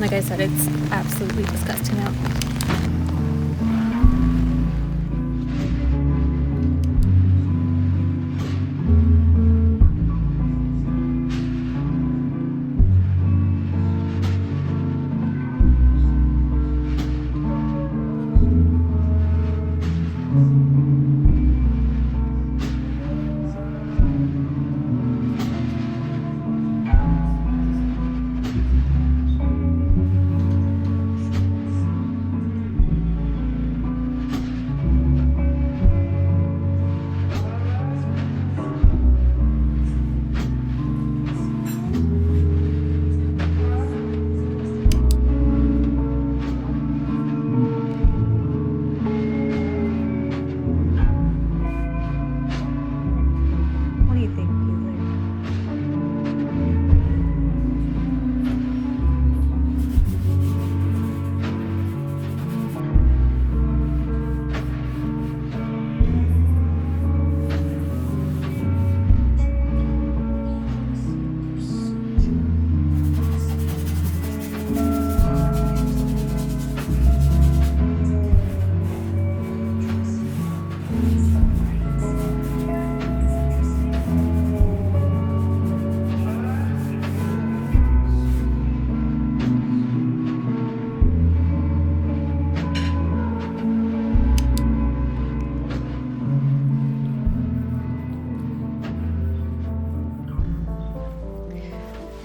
Like I said, it's absolutely disgusting out.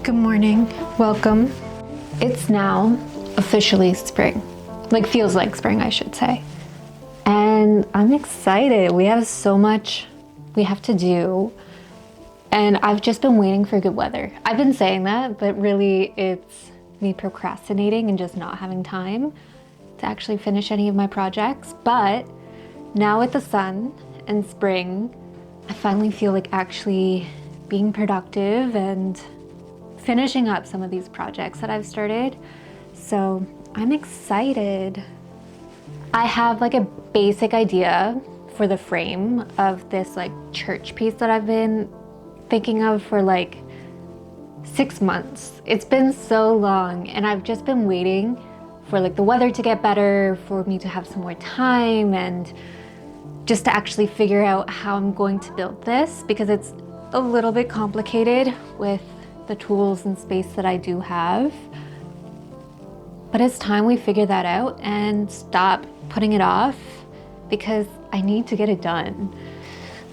Good morning, welcome. It's now officially spring. Like feels like spring, I should say. And I'm excited. We have so much we have to do. And I've just been waiting for good weather. I've been saying that, but really it's me procrastinating and just not having time to actually finish any of my projects. But now with the sun and spring, I finally feel like actually being productive and finishing up some of these projects that I've started. So I'm excited. I have like a basic idea for the frame of this like church piece that I've been thinking of for like 6 months. It's been so long and I've just been waiting for like the weather to get better, for me to have some more time and just to actually figure out how I'm going to build this, because it's a little bit complicated with the tools and space that I do have. But it's time we figure that out and stop putting it off, because I need to get it done.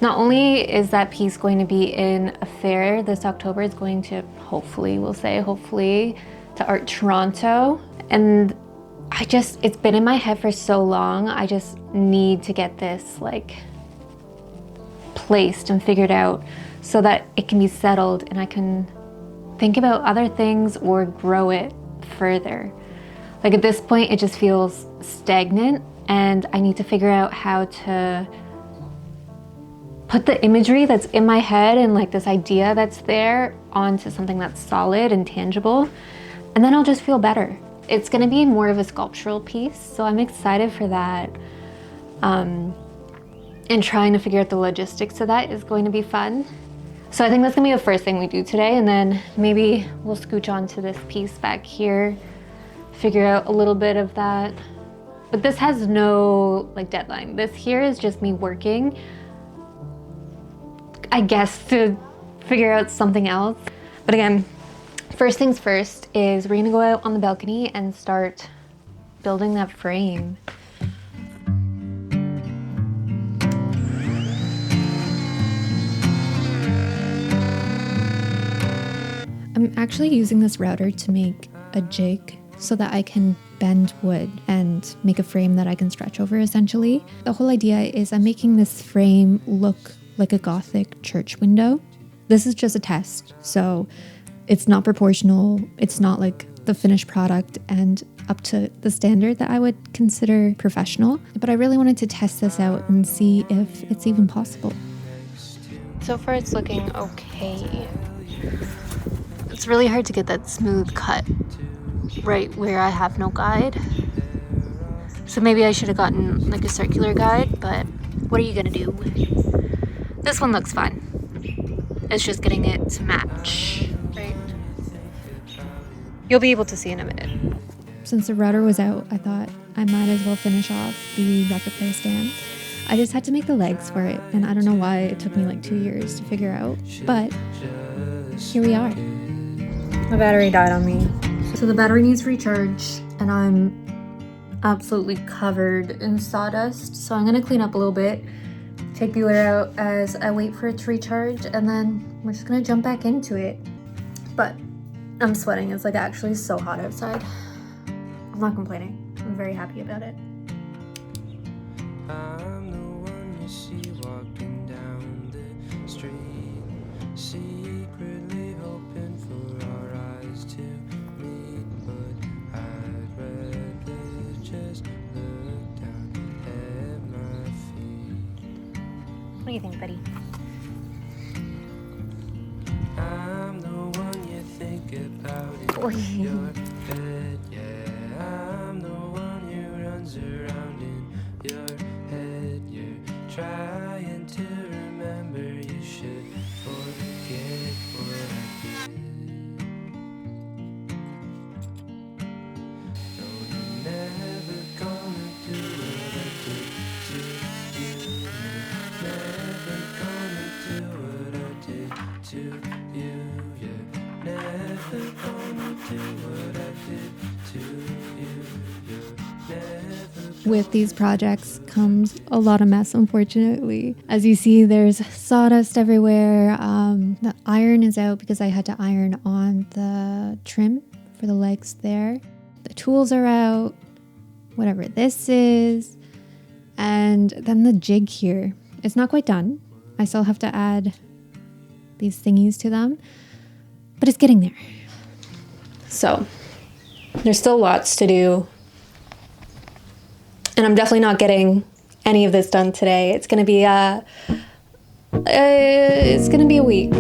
Not only is that piece going to be in a fair this October, it's going to hopefully to Art Toronto. And it's been in my head for so long. I just need to get this like placed and figured out so that it can be settled and I can think about other things or grow it further. Like at this point, it just feels stagnant and I need to figure out how to put the imagery that's in my head and like this idea that's there onto something that's solid and tangible. And then I'll just feel better. It's gonna be more of a sculptural piece, so I'm excited for that. And trying to figure out the logistics of that is going to be fun. So I think that's gonna be the first thing we do today, and then maybe we'll scooch on to this piece back here, figure out a little bit of that. But this has no like deadline. This here is just me working, I guess, to figure out something else. But again, first things first is we're gonna go out on the balcony and start building that frame. I'm actually using this router to make a jig so that I can bend wood and make a frame that I can stretch over essentially. The whole idea is I'm making this frame look like a Gothic church window. This is just a test, so it's not proportional, it's not like the finished product and up to the standard that I would consider professional, but I really wanted to test this out and see if it's even possible. So far it's looking okay. It's really hard to get that smooth cut right where I have no guide. So maybe I should have gotten like a circular guide, but what are you gonna do? This one looks fine. It's just getting it to match, right? You'll be able to see in a minute. since the router was out, I thought I might as well finish off the record player stand. I just had to make the legs for it, and I don't know why it took me like 2 years to figure out, but here we are. My battery died on me. So the battery needs recharge, and I'm absolutely covered in sawdust. So I'm gonna clean up a little bit, take the order out as I wait for it to recharge, and then we're just gonna jump back into it. But I'm sweating, it's like actually so hot outside. I'm not complaining, I'm very happy about it. I'm the one you see walking down the street, secretly hoping for our eyes to meet, but I'd rather just look down at my feet. What do you think, buddy? I'm the one you think about in your bed, yeah. I'm the one who runs around in your head. You're trying to remember, you should forget what I did. No, you're never gonna do what I did to you. You're never gonna do what I did to you. You're never gonna do what I did to you. You're never. With these projects comes a lot of mess, unfortunately. As you see, there's sawdust everywhere. The iron is out because I had to iron on the trim for the legs there. The tools are out, whatever this is. And then the jig here. It's not quite done. I still have to add these thingies to them, but it's getting there. So there's still lots to do. And I'm definitely not getting any of this done today. It's gonna be a week.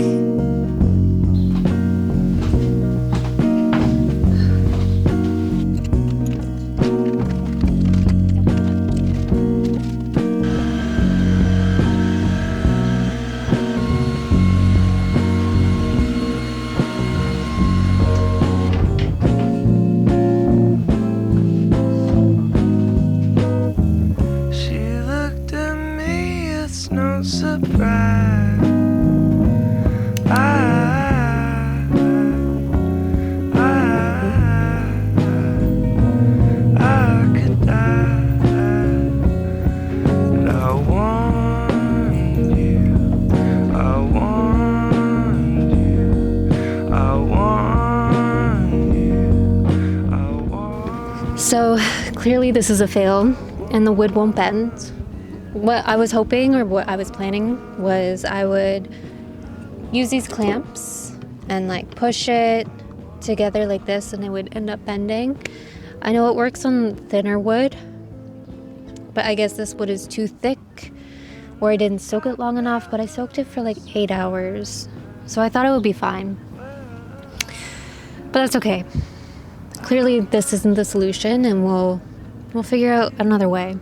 So clearly this is a fail and the wood won't bend. What I was hoping, or what I was planning, was I would use these clamps and like push it together like this and it would end up bending. I know it works on thinner wood, but I guess this wood is too thick, or I didn't soak it long enough, but I soaked it for like 8 hours. So I thought it would be fine. But that's okay. Clearly this isn't the solution, and we'll figure out another way.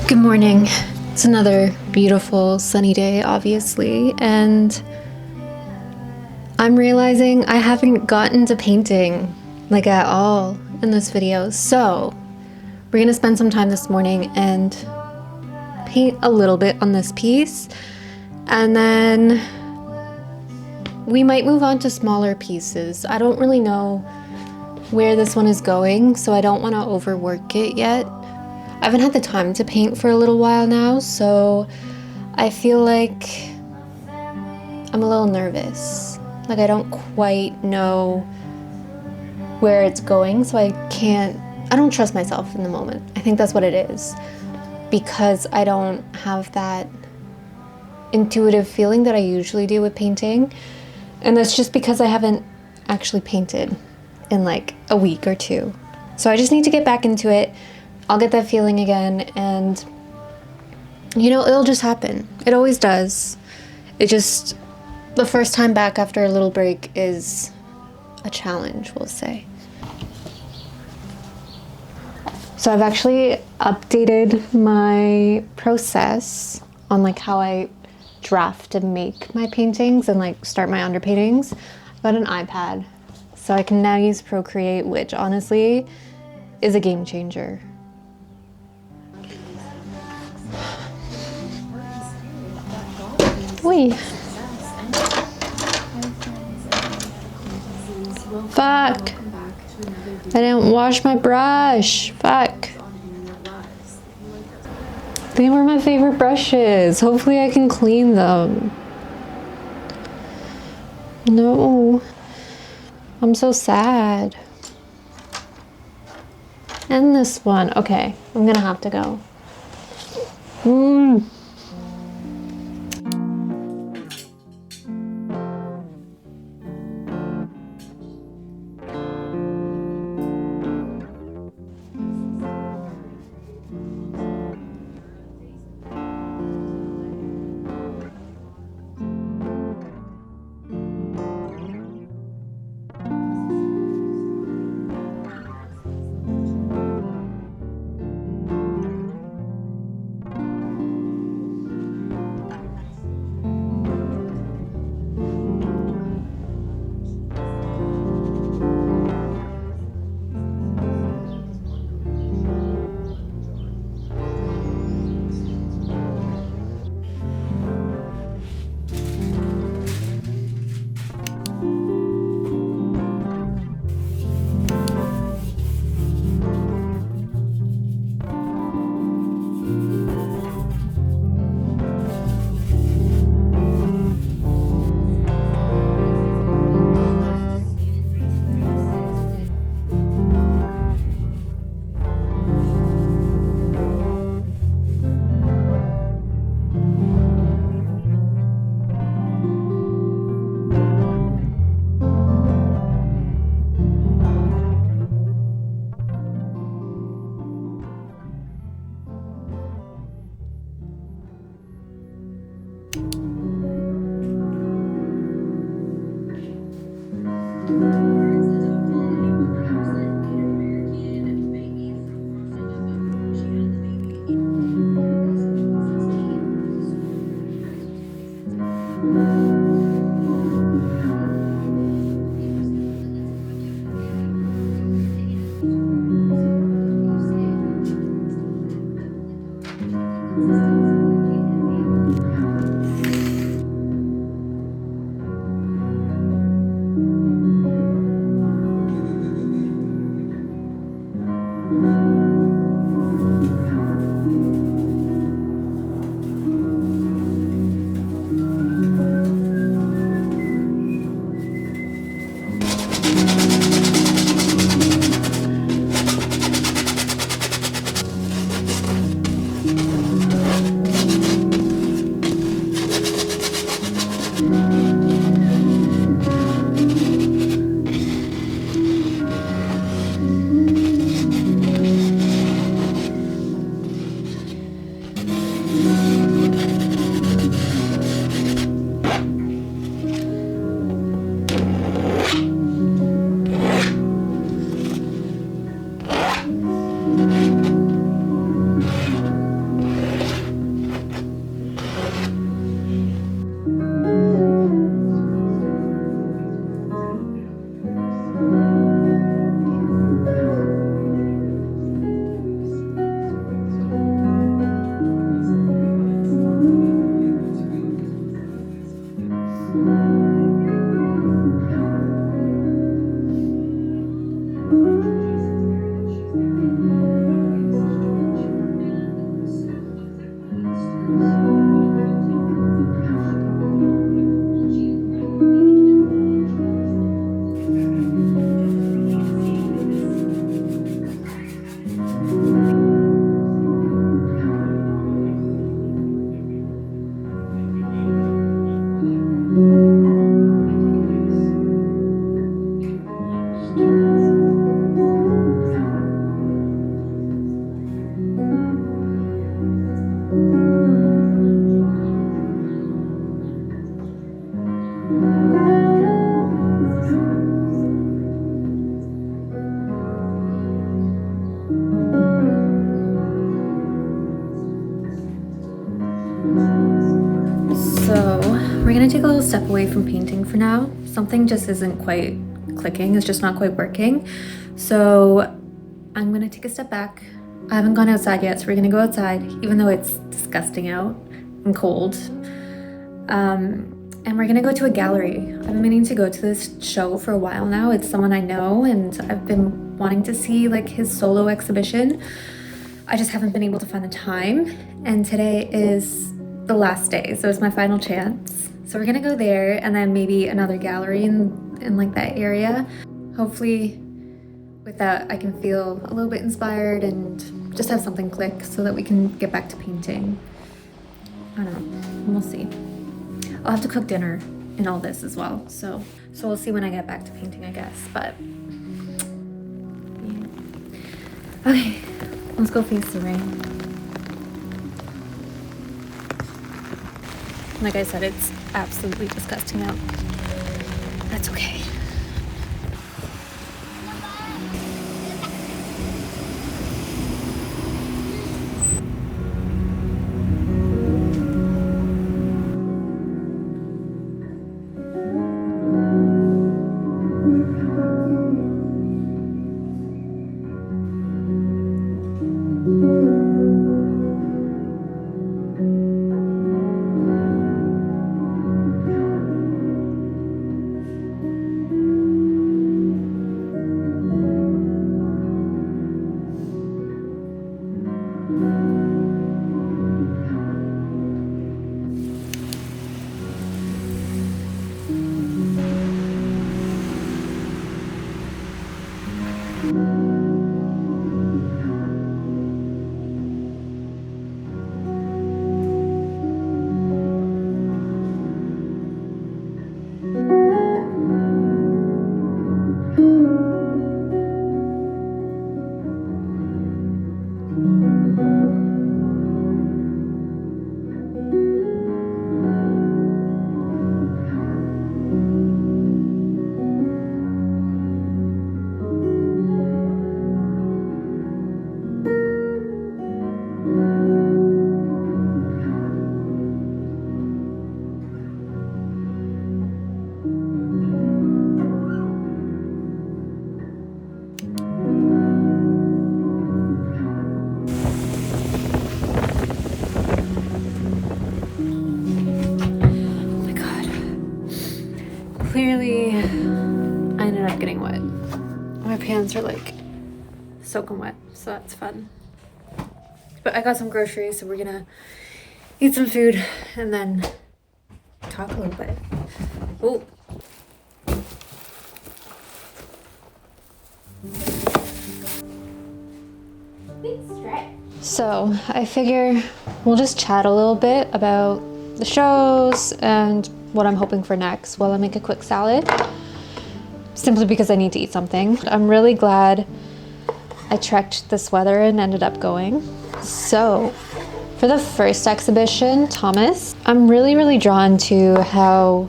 Good morning. It's another beautiful sunny day, obviously, and I'm realizing I haven't gotten to painting like at all in this video. So we're gonna spend some time this morning and paint a little bit on this piece, and then we might move on to smaller pieces. I don't really know where this one is going, so I don't want to overwork it yet. I haven't had the time to paint for a little while now, so I feel like I'm a little nervous. Like I don't quite know where it's going, so I don't trust myself in the moment. I think that's what it is, because I don't have that intuitive feeling that I usually do with painting. And that's just because I haven't actually painted in like a week or two. So I just need to get back into it. I'll get that feeling again, and You know, it'll just happen. It always does. It just, the first time back after a little break is a challenge, we'll say. So I've actually updated my process on like how I draft and make my paintings and like start my underpaintings. I've got an iPad, so I can now use Procreate, which honestly is a game changer. Wait. Fuck. I didn't wash my brush. Fuck. They were my favorite brushes. Hopefully I can clean them. No. I'm so sad. And this one. Okay, I'm gonna have to go. step away from painting for now. Something just isn't quite clicking, it's just not quite working. So I'm gonna take a step back. I haven't gone outside yet, so we're gonna go outside, even though it's disgusting out and cold. And we're gonna go to a gallery. I've been meaning to go to this show for a while now. It's someone I know, and I've been wanting to see like his solo exhibition. I just haven't been able to find the time, and today is the last day, so it's my final chance. So we're gonna go there, and then maybe another gallery in like that area. Hopefully with that I can feel a little bit inspired and just have something click so that we can get back to painting. I don't know, we'll see. I'll have to cook dinner in all this as well, so we'll see when I get back to painting, I guess. But yeah. Okay, let's go face the rain. Like I said, it's absolutely disgusting out. That's okay. Clearly, I ended up getting wet. My pants are like soaking wet, so that's fun. But I got some groceries, so we're gonna eat some food and then talk a little bit. Oh. So I figure we'll just chat a little bit about the shows and what I'm hoping for next while I make a quick salad, simply because I need to eat something. I'm really glad I trekked this weather and ended up going. So for the first exhibition, Thomas, I'm really drawn to how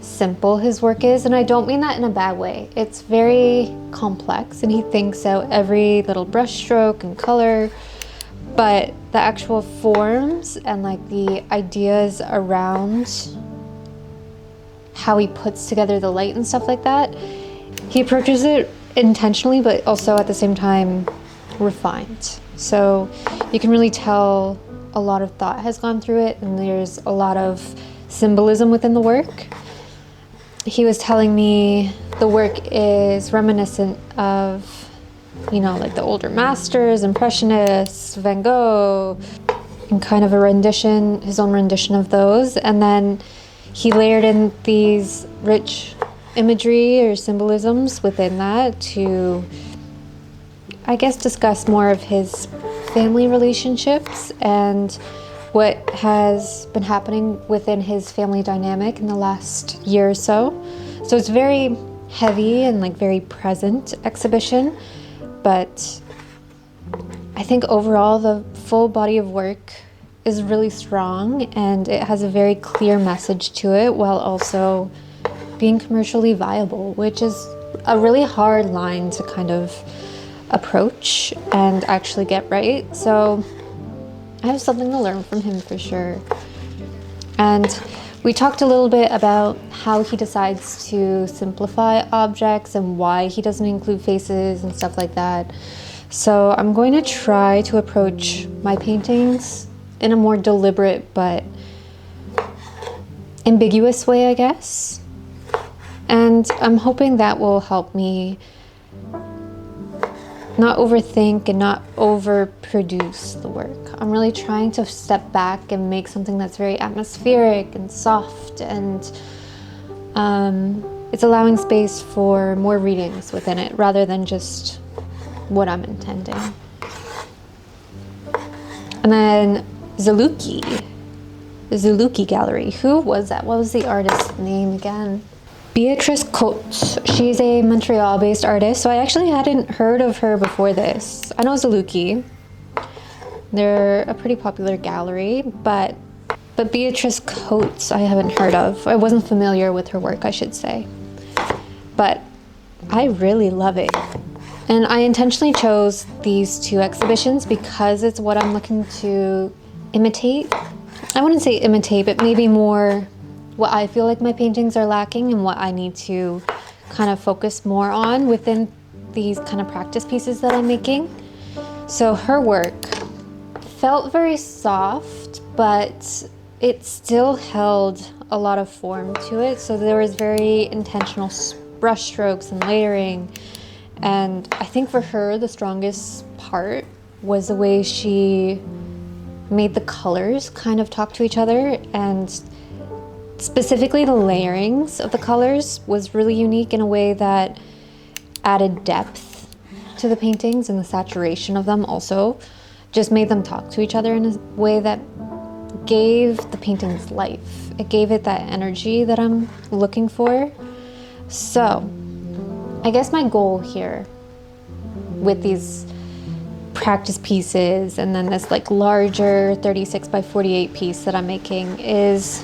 simple his work is, and I don't mean that in a bad way. It's very complex and he thinks out every little brush stroke and color, but the actual forms and like the ideas around how he puts together the light and stuff like that, he approaches it intentionally but also at the same time refined. So you can really tell a lot of thought has gone through it, and there's a lot of symbolism within the work. He was telling me the work is reminiscent of, you know, like the older masters, Impressionists, Van Gogh, and kind of a rendition, his own rendition of those. And then he layered in these rich imagery or symbolisms within that to, I guess, discuss more of his family relationships and what has been happening within his family dynamic in the last year or so. So it's very heavy and like very present exhibition, but I think overall the full body of work is really strong and it has a very clear message to it while also being commercially viable, which is a really hard line to kind of approach and actually get right. So I have something to learn from him for sure. And We talked a little bit about how he decides to simplify objects and why he doesn't include faces and stuff like that. So I'm going to try to approach my paintings in a more deliberate but ambiguous way, I guess. And I'm hoping that will help me not overthink and not overproduce the work. I'm really trying to step back and make something that's very atmospheric and soft, and it's allowing space for more readings within it rather than just what I'm intending. And then Zaluki, the Zaluki Gallery. Who was that? What was the artist's name again? Beatrice Coates. She's a Montreal-based artist, so I actually hadn't heard of her before this. I know Zaluki. They're a pretty popular gallery, but Beatrice Coates I haven't heard of. I wasn't familiar with her work, I should say. But I really love it. And I intentionally chose these two exhibitions because it's what I'm looking to imitate. I wouldn't say imitate, but maybe more what I feel like my paintings are lacking and what I need to kind of focus more on within these kind of practice pieces that I'm making. So her work felt very soft, but it still held a lot of form to it. So there was very intentional brush strokes and layering. And I think for her, the strongest part was the way she made the colors kind of talk to each other, and specifically the layerings of the colors was really unique in a way that added depth to the paintings, and the saturation of them also just made them talk to each other in a way that gave the paintings life. It gave it that energy that I'm looking for. So I guess my goal here with these practice pieces and then this like larger 36 by 48 piece that I'm making is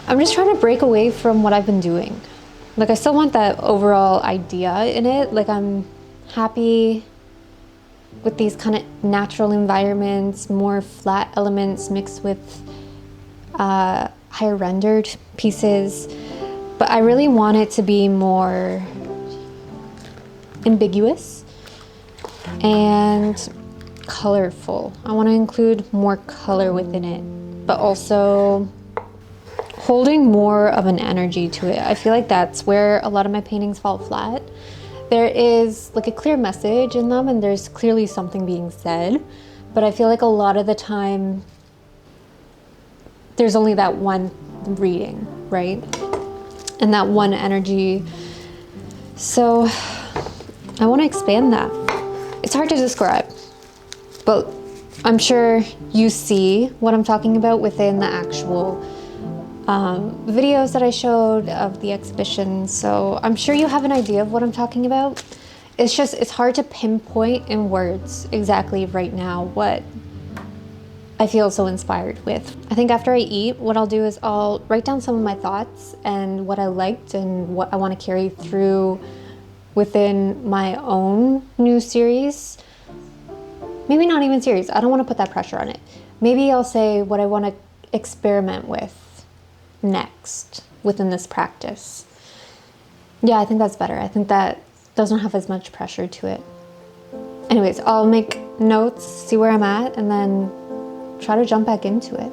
I'm just trying to break away from what I've been doing. Like, I still want that overall idea in it. Like, I'm happy with these kind of natural environments, more flat elements mixed with higher rendered pieces. But I really want it to be more ambiguous and colorful. I want to include more color within it, but also holding more of an energy to it. I feel like that's where a lot of my paintings fall flat. There is like a clear message in them and there's clearly something being said, but I feel like a lot of the time there's only that one reading, right? And that one energy. So I want to expand that. It's hard to describe, but I'm sure you see what I'm talking about within the actual videos that I showed of the exhibition. So I'm sure you have an idea of what I'm talking about. It's just, it's hard to pinpoint in words exactly right now what I feel so inspired with. I think after I eat, what I'll do is I'll write down some of my thoughts and what I liked and what I want to carry through within my own new series. Maybe not even series. I don't want to put that pressure on it. Maybe I'll say what I want to experiment with next within this practice. Yeah, I think that's better. I think that doesn't have as much pressure to it. Anyways, I'll make notes, see where I'm at, and then try to jump back into it.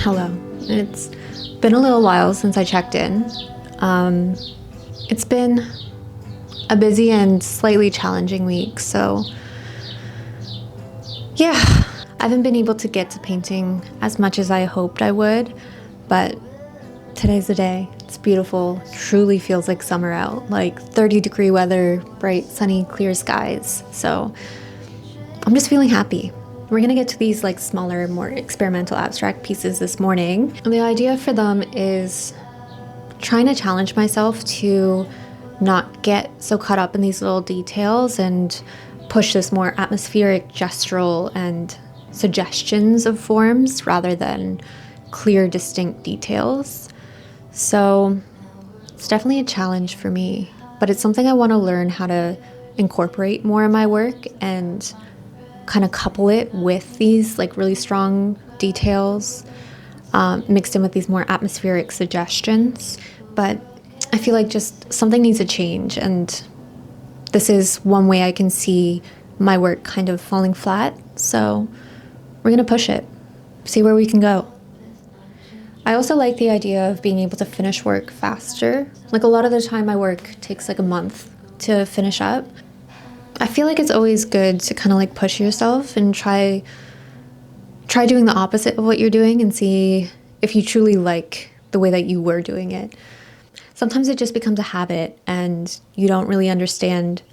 Hello. It's been a little while since I checked in. It's been a busy and slightly challenging week, so yeah, I haven't been able to get to painting as much as I hoped I would, but today's the day. It's beautiful. Truly feels like summer out, like 30-degree weather, bright, sunny, clear skies. So I'm just feeling happy. We're gonna get to these like smaller, more experimental abstract pieces this morning. And the idea for them is trying to challenge myself to not get so caught up in these little details and push this more atmospheric, gestural, and suggestions of forms rather than clear, distinct details. So it's definitely a challenge for me, but it's something I want to learn how to incorporate more in my work and kind of couple it with these like really strong details mixed in with these more atmospheric suggestions. But I feel like just something needs to change, and this is one way I can see my work kind of falling flat. So we're gonna push it, see where we can go. I also like the idea of being able to finish work faster. Like a lot of the time my work takes like a month to finish up. I feel like it's always good to kind of like push yourself and try doing the opposite of what you're doing and see if you truly like the way that you were doing it. Sometimes it just becomes a habit and you don't really understand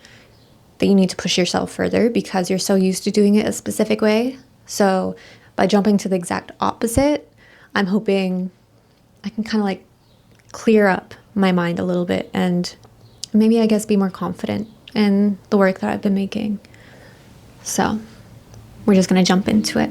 that you need to push yourself further because you're so used to doing it a specific way. So by jumping to the exact opposite, I'm hoping I can kind of like clear up my mind a little bit and maybe I guess be more confident in the work that I've been making. So we're just gonna jump into it.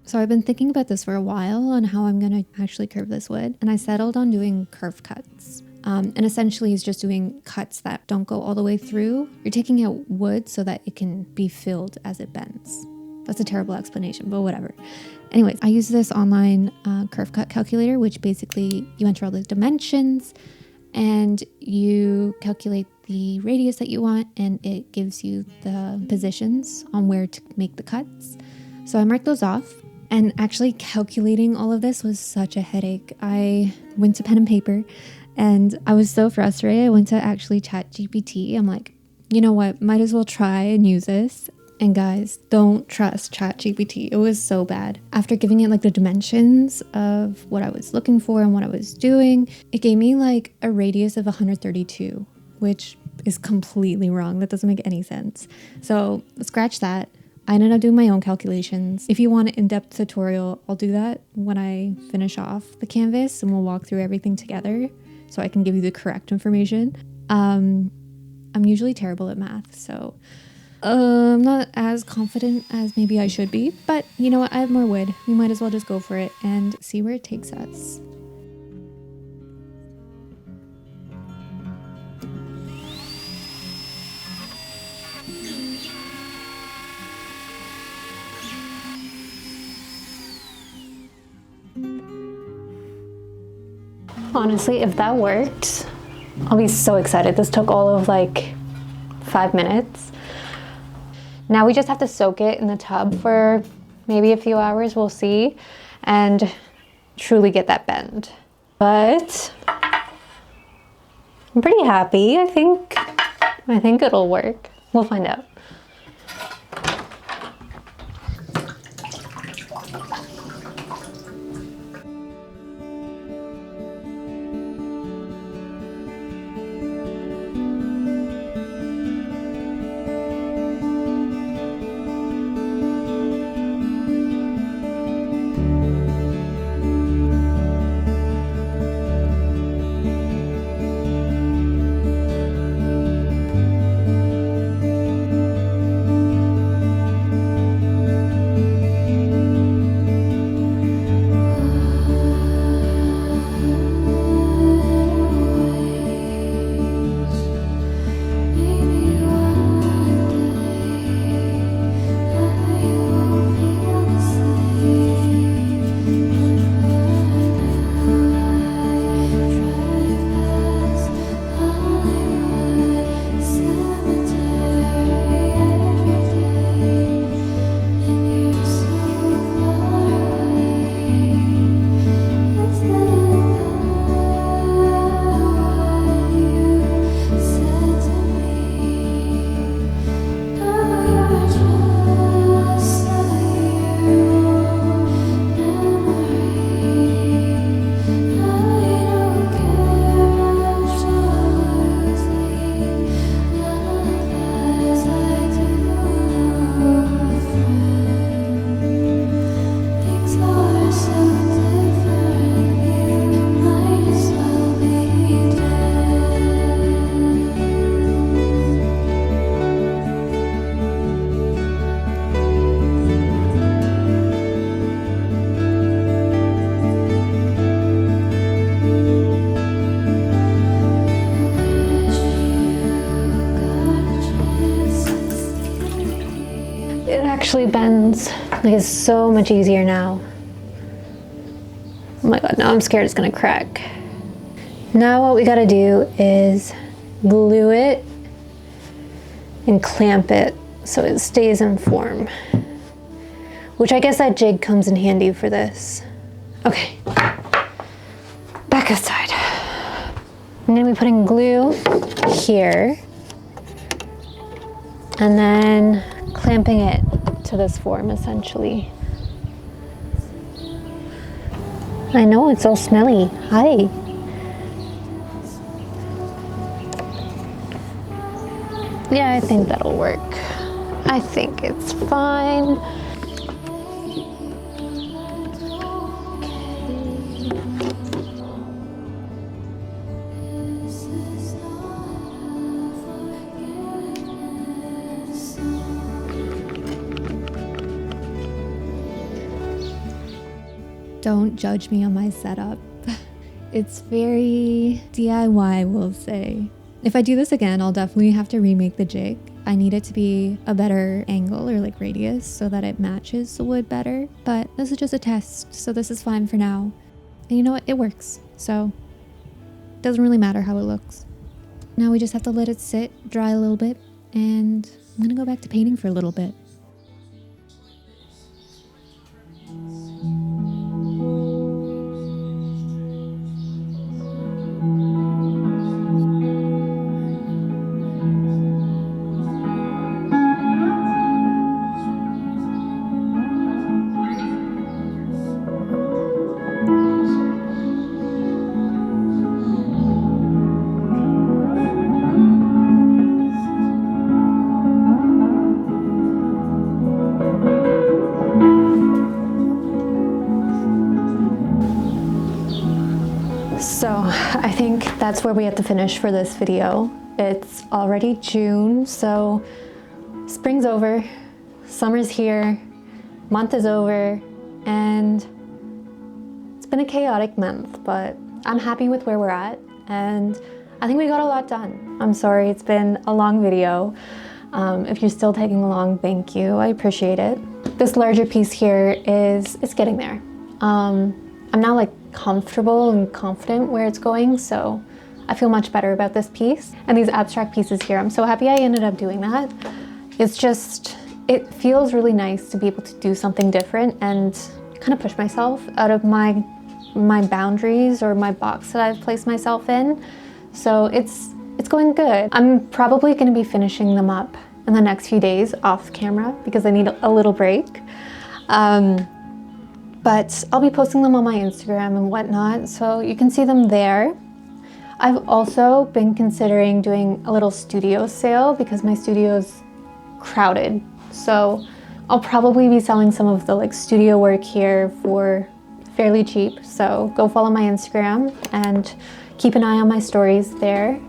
So I've been thinking about this for a while on how I'm going to actually curve this wood, and I settled on doing curve cuts. And essentially it's just doing cuts that don't go all the way through. You're taking out wood so that it can be filled as it bends. That's a terrible explanation, but whatever. Anyways, I use this online curve cut calculator, which basically you enter all the dimensions and you calculate the radius that you want, and it gives you the positions on where to make the cuts. So I marked those off. And actually calculating all of this was such a headache. I went to pen and paper and I was so frustrated. I went to actually ChatGPT. I'm like, you know what? Might as well try and use this. And guys, don't trust ChatGPT. It was so bad. After giving it like the dimensions of what I was looking for and what I was doing, it gave me like a radius of 132, which is completely wrong. That doesn't make any sense. So scratch that. I ended up doing my own calculations. If you want an in-depth tutorial, I'll do that when I finish off the canvas and we'll walk through everything together so I can give you the correct information. I'm usually terrible at math, so I'm not as confident as maybe I should be, but you know what? I have more wood. We might as well just go for it and see where it takes us. Honestly, if that worked, I'll be so excited. This took all of like 5 minutes. Now we just have to soak it in the tub for maybe a few hours, we'll see, and truly get that bend. But I'm pretty happy. I think it'll work. We'll find out. Actually bends. Like, it's so much easier now. Oh my god, now I'm scared it's gonna crack. Now what we gotta do is glue it and clamp it so it stays in form. Which I guess that jig comes in handy for this. Okay, back aside. I'm gonna be putting glue here and then clamping it to this form essentially. I know, it's all smelly. Hi. Yeah, I think that'll work. I think it's fine. Don't judge me on my setup. It's very DIY, we'll say. If I do this again, I'll definitely have to remake the jig. I need it to be a better angle or like radius so that it matches the wood better. But this is just a test, so this is fine for now. And you know what? It works. So it doesn't really matter how it looks. Now we just have to let it sit, dry a little bit, and I'm gonna go back to painting for a little bit. So I think that's where we have to finish for this video. It's already June, so spring's over, summer's here, month is over, and it's been a chaotic month, but I'm happy with where we're at, and I think we got a lot done. I'm sorry it's been a long video. If you're still tagging along, thank you, I appreciate it. This larger piece here it's getting there. I'm now like comfortable and confident where it's going, so I feel much better about this piece. And these abstract pieces here, I'm so happy I ended up doing that. It's just, it feels really nice to be able to do something different and kind of push myself out of my boundaries or my box that I've placed myself in. So it's going good. I'm probably going to be finishing them up in the next few days off camera because I need a little break. But I'll be posting them on my Instagram and whatnot, so you can see them there. I've also been considering doing a little studio sale because my studio's crowded. So I'll probably be selling some of the like studio work here for fairly cheap. So go follow my Instagram and keep an eye on my stories there.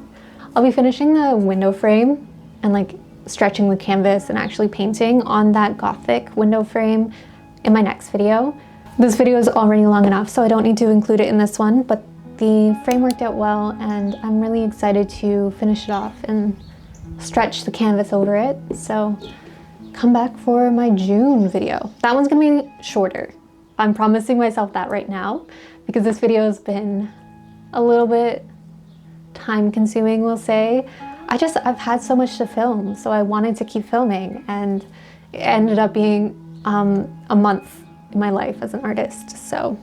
I'll be finishing the window frame and like stretching the canvas and actually painting on that Gothic window frame in my next video. This video is already long enough, so I don't need to include it in this one, but the frame worked out well and I'm really excited to finish it off and stretch the canvas over it. So come back for my June video. That one's gonna be shorter. I'm promising myself that right now because this video has been a little bit time consuming, we'll say. I've had so much to film, so I wanted to keep filming, and it ended up being a month in my life as an artist. So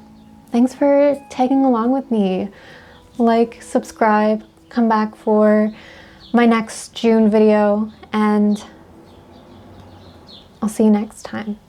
thanks for tagging along with me. Like, subscribe, come back for my next June video, and I'll see you next time.